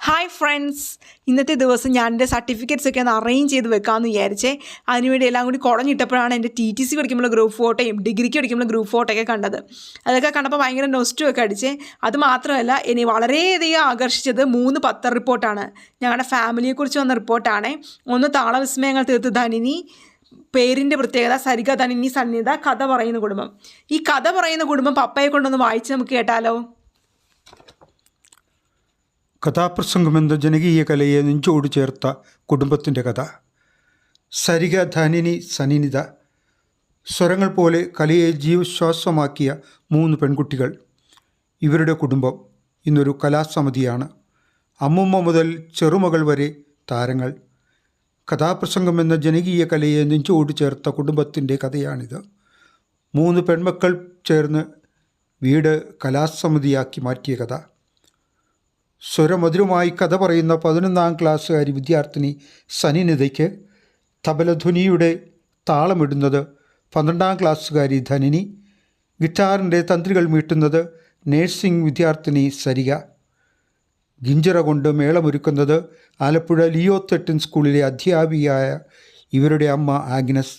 Hi friends, ഇന്നത്തെ ദിവസം ഞാൻ എൻ്റെ സർട്ടിഫിക്കറ്റ്സ് ഒക്കെ ഒന്ന് അറേഞ്ച് ചെയ്ത് വെക്കാമെന്ന് വിചാരിച്ചേ. അതിനുവേണ്ടി എല്ലാം കൂടി കുഴഞ്ഞിട്ടപ്പോഴാണ് എൻ്റെ TTC പഠിക്കുമ്പോൾ ഗ്രൂപ്പ് ഫോട്ടോയും ഡിഗ്രിക്ക് പഠിക്കുമ്പോൾ ഗ്രൂപ്പ് ഫോട്ടോയൊക്കെ കണ്ടത്. അതൊക്കെ കണ്ടപ്പോൾ ഭയങ്കര നൊസ്റ്റുമൊക്കെ അടിച്ചേ. അത് മാത്രമല്ല, ഇനി വളരെയധികം ആകർഷിച്ചത് 3 പത്ര റിപ്പോർട്ടാണ്. ഞങ്ങളുടെ ഫാമിലിയെക്കുറിച്ച് വന്ന റിപ്പോർട്ടാണ്. ഒന്ന് താളവിസ്മയങ്ങൾ തീർത്ത് ധനിനി, പേരിൻ്റെ പ്രത്യേകത, സരിക ധനിനി സന്നിധ, കഥ പറയുന്ന കുടുംബം. ഈ കഥ പറയുന്ന കുടുംബം പപ്പയെ കൊണ്ടൊന്ന് വായിച്ച് നമുക്ക് കേട്ടാലോ. കഥാപ്രസംഗമെന്ന ജനകീയ കലയെ നെഞ്ചോട് ചേർത്ത കുടുംബത്തിൻ്റെ കഥ. സരിക ധനിനി സനിനിത. സ്വരങ്ങൾ പോലെ കലയെ ജീവശ്വാസമാക്കിയ 3 പെൺകുട്ടികൾ. ഇവരുടെ കുടുംബം ഇന്നൊരു കലാസമിതിയാണ്. അമ്മുമ്മ മുതൽ ചെറുമകൾ വരെ താരങ്ങൾ. കഥാപ്രസംഗമെന്ന ജനകീയ കലയെ നെഞ്ചോട് ചേർത്ത കുടുംബത്തിൻ്റെ കഥയാണിത്. 3 പെൺമക്കൾ ചേർന്ന് വീട് കലാസമിതിയാക്കി മാറ്റിയ കഥ. സ്വരമധുരമായി കഥ പറയുന്ന 11ാം ക്ലാസ്സുകാരി വിദ്യാർത്ഥിനി സനിനിതയ്ക്ക് തബലധ്വനിയുടെ താളമിടുന്നത് 12ാം ക്ലാസ്സുകാരി ധനിനി. ഗിറ്റാറിൻ്റെ തന്ത്രികൾ മീട്ടുന്നത് നേഴ്സിംഗ് വിദ്യാർത്ഥിനി സരിക. ഗിഞ്ചിറ കൊണ്ട് മേളമൊരുക്കുന്നത് ആലപ്പുഴ ലിയോ തെട്ടിൻ സ്കൂളിലെ അധ്യാപികയായ ഇവരുടെ അമ്മ ആഗ്നസ്.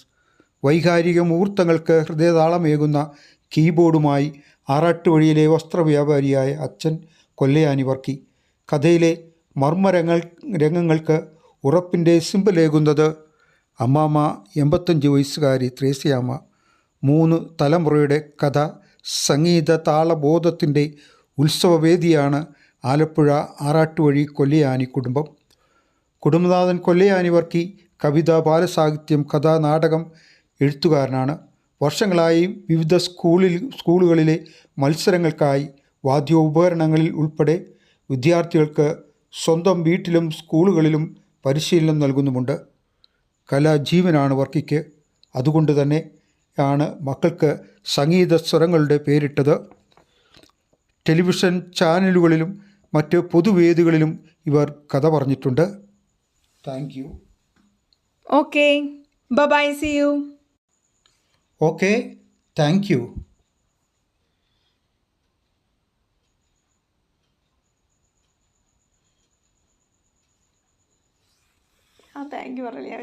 വൈകാരിക മുഹൂർത്തങ്ങൾക്ക് ഹൃദയതാളമേകുന്ന കീബോർഡുമായി ആറാട്ടുവഴിയിലെ വസ്ത്രവ്യാപാരിയായ അച്ഛൻ കൊല്ലയാനി വർക്കി. കഥയിലെ രംഗങ്ങൾക്ക് ഉറപ്പിൻ്റെ സിമ്പലേകുന്നത് അമ്മാമ്മ 85 വയസ്സുകാരി ത്രേസ്യാമ്മ. 3 തലമുറയുടെ കഥ, സംഗീത താളബോധത്തിൻ്റെ ഉത്സവവേദിയാണ് ആലപ്പുഴ ആറാട്ടുവഴി കൊല്ലയാനി കുടുംബം. കുടുംബനാഥൻ കൊല്ലയാനി വർക്കി കവിത, ബാലസാഹിത്യം, കഥ, നാടകം എഴുത്തുകാരനാണ്. വർഷങ്ങളായി വിവിധ സ്കൂളുകളിലെ മത്സരങ്ങൾക്കായി വാദ്യോപകരണങ്ങളിൽ ഉൾപ്പെടെ വിദ്യാർത്ഥികൾക്ക് സ്വന്തം വീട്ടിലും സ്കൂളുകളിലും പരിശീലനം നൽകുന്നുമുണ്ട്. കലാജീവനാണ് വർക്കിക്ക്. അതുകൊണ്ട് തന്നെ ആണ് മക്കൾക്ക് സംഗീത സ്വരങ്ങളുടെ പേരിട്ടത്. ടെലിവിഷൻ ചാനലുകളിലും മറ്റ് പൊതുവേദികളിലും ഇവർ കഥ പറഞ്ഞിട്ടുണ്ട്. Thank you. Okay, bye, see you. Okay, thank you. Thank you പറയലേ.